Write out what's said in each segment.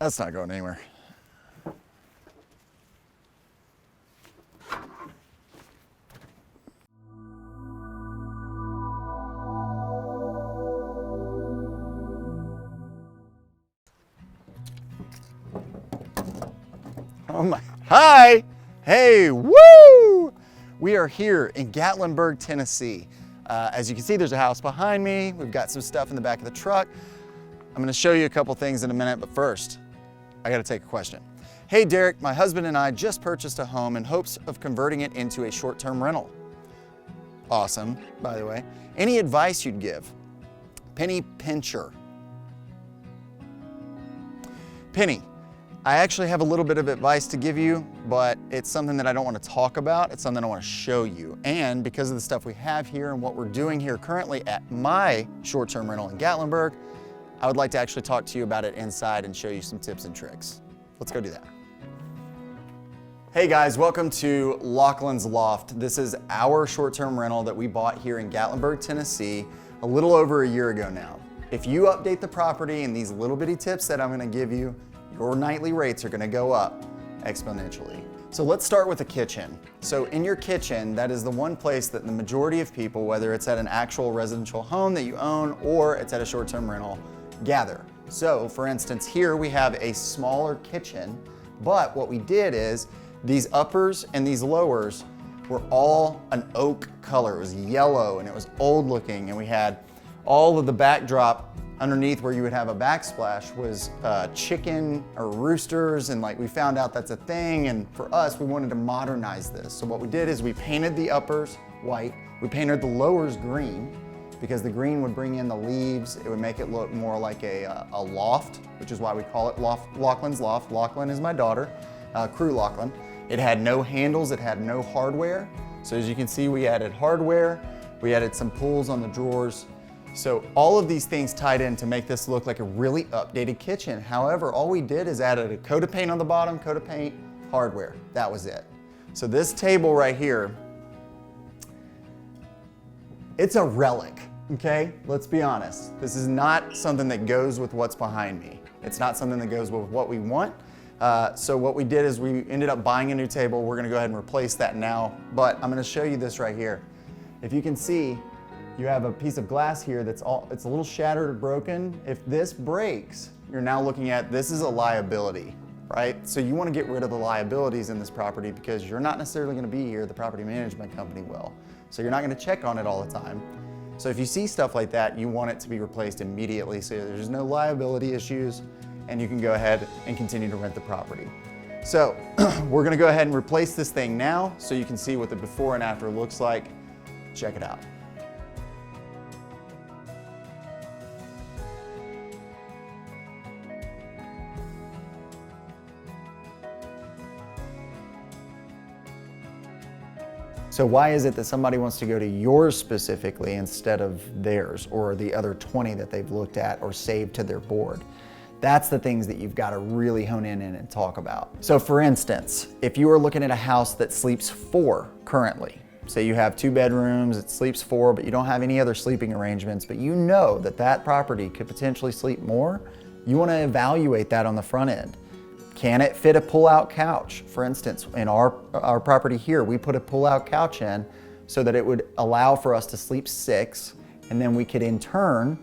That's not going anywhere. Oh my, hi, hey, woo! We are here in Gatlinburg, Tennessee. As you can see, there's a house behind me. We've got some stuff in the back of the truck. I'm gonna show you a couple things in a minute, but first, I gotta take a question. Hey Derek, my husband and I just purchased a home in hopes of converting it into a short-term rental. Awesome, by the way. Any advice you'd give? Penny Pincher. Penny, I actually have a little bit of advice to give you, but it's something that I don't want to talk about. It's something I want to show you. And because of the stuff we have here and what we're doing here currently at my short-term rental in Gatlinburg, I would like to actually talk to you about it inside and show you some tips and tricks. Let's go do that. Hey guys, welcome to Lachlan's Loft. This is our short-term rental that we bought here in Gatlinburg, Tennessee, a little over a year ago now. If you update the property and these little bitty tips that I'm going to give you, your nightly rates are going to go up exponentially. So let's start with the kitchen. So in your kitchen, that is the one place that the majority of people, whether it's at an actual residential home that you own or it's at a short-term rental, gather. So for instance, here we have a smaller kitchen, but what we did is these uppers and these lowers were all an oak color. It was yellow and it was old looking, and we had all of the backdrop underneath where you would have a backsplash was chicken or roosters, and like we found out that's a thing, and for us we wanted to modernize this. So what we did is we painted the uppers white, we painted the lowers green because the green would bring in the leaves, it would make it look more like a loft, which is why we call it Lachlan's Loft. Lachlan is my daughter, Crew Lachlan. It had no handles, it had no hardware. So as you can see, we added hardware, we added some pulls on the drawers. So all of these things tied in to make this look like a really updated kitchen. However, all we did is added a coat of paint on the bottom, coat of paint, hardware. That was it. So this table right here, it's a relic, okay? Let's be honest. This is not something that goes with what's behind me. It's not something that goes with what we want. So what we did is we ended up buying a new table. We're gonna go ahead and replace that now, but I'm gonna show you this right here. If you can see, you have a piece of glass here it's a little shattered or broken. If this breaks, you're now looking at, this is a liability, right? So you want to get rid of the liabilities in this property because you're not necessarily going to be here, the property management company will. So you're not going to check on it all the time. So if you see stuff like that, you want it to be replaced immediately so there's no liability issues and you can go ahead and continue to rent the property. So we're going to go ahead and replace this thing now so you can see what the before and after looks like. Check it out. So why is it that somebody wants to go to yours specifically instead of theirs or the other 20 that they've looked at or saved to their board? That's the things that you've got to really hone in and talk about. So for instance, if you are looking at a house that sleeps 4 currently, say you have 2 bedrooms, it sleeps 4, but you don't have any other sleeping arrangements, but you know that that property could potentially sleep more, you want to evaluate that on the front end. Can it fit a pull-out couch? For instance, in our property here, we put a pull-out couch in so that it would allow for us to sleep 6, and then we could in turn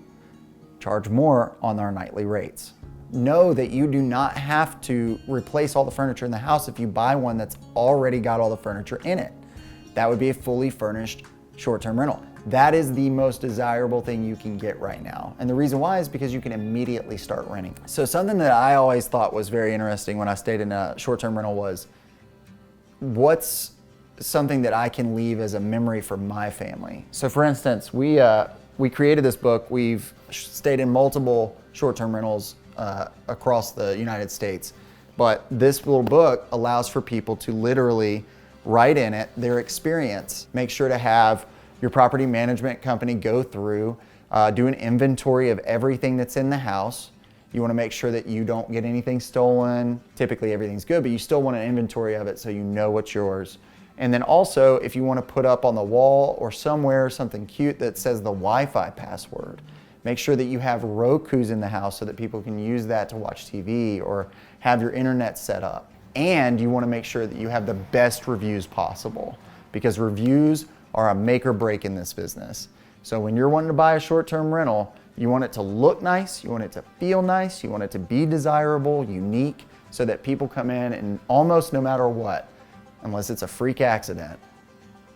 charge more on our nightly rates. Know that you do not have to replace all the furniture in the house if you buy one that's already got all the furniture in it. That would be a fully furnished short-term rental. That is the most desirable thing you can get right now. And the reason why is because you can immediately start renting. So something that I always thought was very interesting when I stayed in a short-term rental was, what's something that I can leave as a memory for my family? So for instance, we created this book. We've stayed in multiple short-term rentals across the United States. But this little book allows for people to literally write in it their experience. Make sure to have your property management company go through, do an inventory of everything that's in the house. You want to make sure that you don't get anything stolen. Typically everything's good, but you still want an inventory of it so you know what's yours. And then also, if you want to put up on the wall or somewhere something cute that says the Wi-Fi password, Make sure that you have Rokus in the house so that people can use that to watch TV or have your internet set up. And you want to make sure that you have the best reviews possible, because reviews are a make or break in this business. So when you're wanting to buy a short-term rental, you want it to look nice, you want it to feel nice, you want it to be desirable, unique, so that people come in and almost no matter what, unless it's a freak accident,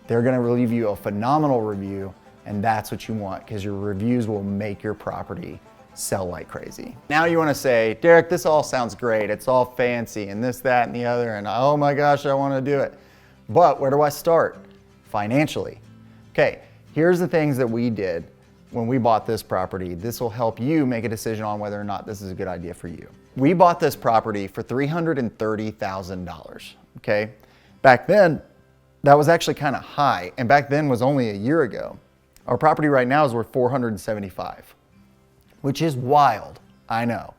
they're gonna leave you a phenomenal review, and that's what you want, because your reviews will make your property sell like crazy. Now you wanna say, Derek, this all sounds great, it's all fancy, and this, that, and the other, and oh my gosh, I wanna do it. But where do I start? Financially. Okay, here's the things that we did when we bought this property. This will help you make a decision on whether or not this is a good idea for you. We bought this property for $330,000, okay? Back then, that was actually kind of high, and back then was only a year ago. Our property right now is worth $475,000, which is wild, I know.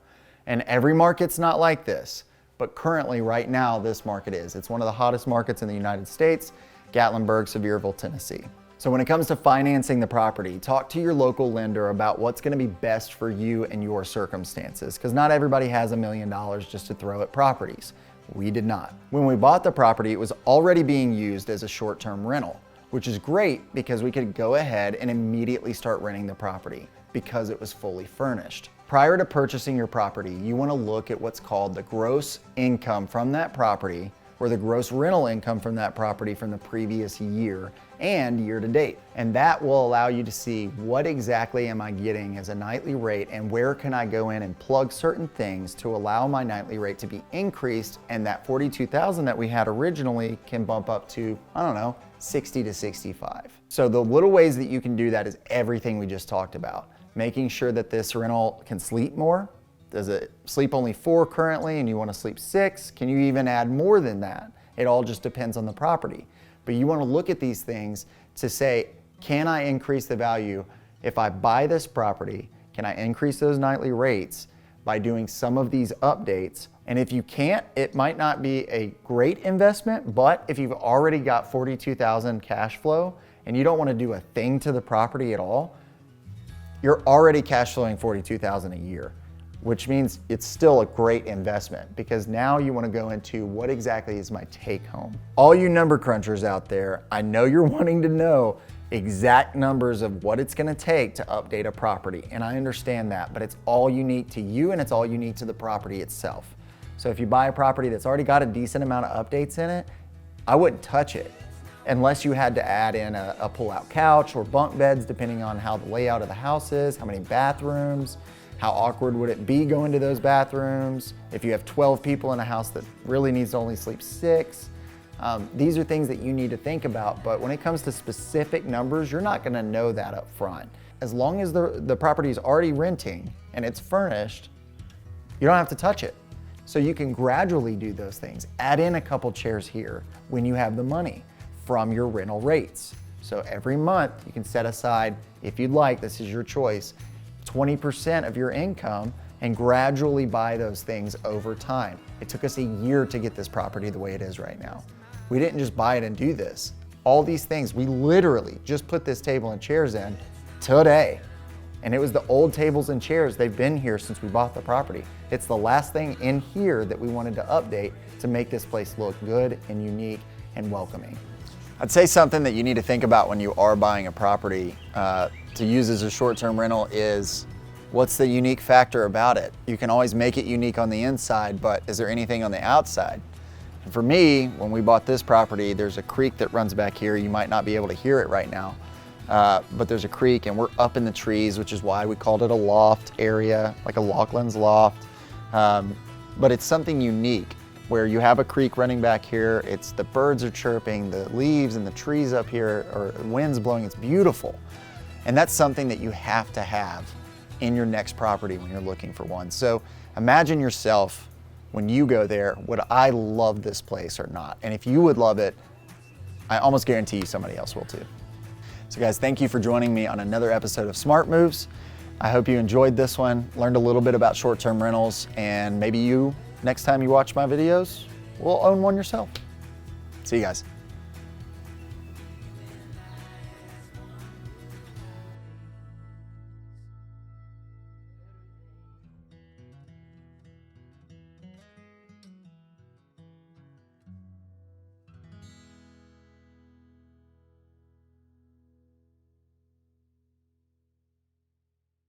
And every market's not like this, but currently right now this market is. It's one of the hottest markets in the United States, Gatlinburg, Sevierville, Tennessee. So when it comes to financing the property, talk to your local lender about what's gonna be best for you and your circumstances, because not everybody has $1 million just to throw at properties. We did not. When we bought the property, it was already being used as a short-term rental, which is great because we could go ahead and immediately start renting the property because it was fully furnished. Prior to purchasing your property, you wanna look at what's called the gross income from that property, or the gross rental income from that property from the previous year and year to date. And that will allow you to see what exactly am I getting as a nightly rate, and where can I go in and plug certain things to allow my nightly rate to be increased, and that $42,000 that we had originally can bump up to, I don't know, 60 to 65. So the little ways that you can do that is everything we just talked about. Making sure that this rental can sleep more. Does it sleep only 4 currently and you want to sleep 6? Can you even add more than that? It all just depends on the property. But you want to look at these things to say, can I increase the value? If I buy this property, can I increase those nightly rates by doing some of these updates? And if you can't, it might not be a great investment, but if you've already got $42,000 cash flow and you don't want to do a thing to the property at all, you're already cash flowing $42,000 a year, which means it's still a great investment, because now you want to go into what exactly is my take home. All you number crunchers out there, I know you're wanting to know exact numbers of what it's going to take to update a property, and I understand that, but it's all unique to you and it's all unique to the property itself. So if you buy a property that's already got a decent amount of updates in it, I wouldn't touch it unless you had to add in a pull-out couch or bunk beds, depending on how the layout of the house is, how many bathrooms. How awkward would it be going to those bathrooms? If you have 12 people in a house that really needs to only sleep 6. These are things that you need to think about, but when it comes to specific numbers, you're not gonna know that up front. As long as the property is already renting and it's furnished, you don't have to touch it. So you can gradually do those things. Add in a couple chairs here when you have the money from your rental rates. So every month you can set aside, if you'd like, this is your choice, 20% of your income, and gradually buy those things over time. It took us a year to get this property the way it is right now. We didn't just buy it and do this. All these things, we literally just put this table and chairs in today. And it was the old tables and chairs. They've been here since we bought the property. It's the last thing in here that we wanted to update to make this place look good and unique and welcoming. I'd say something that you need to think about when you are buying a property to use as a short-term rental is, what's the unique factor about it? You can always make it unique on the inside, but is there anything on the outside? And for me, when we bought this property, there's a creek that runs back here. You might not be able to hear it right now, but there's a creek and we're up in the trees, which is why we called it a loft area, like a Laughlin's loft. But it's something unique where you have a creek running back here. It's the birds are chirping, the leaves and the trees up here, or the wind's blowing. It's beautiful. And that's something that you have to have in your next property when you're looking for one. So imagine yourself when you go there, would I love this place or not? And if you would love it, I almost guarantee you somebody else will too. So guys, thank you for joining me on another episode of Smart Moves. I hope you enjoyed this one, learned a little bit about short-term rentals, and maybe you, next time you watch my videos, will own one yourself. See you guys.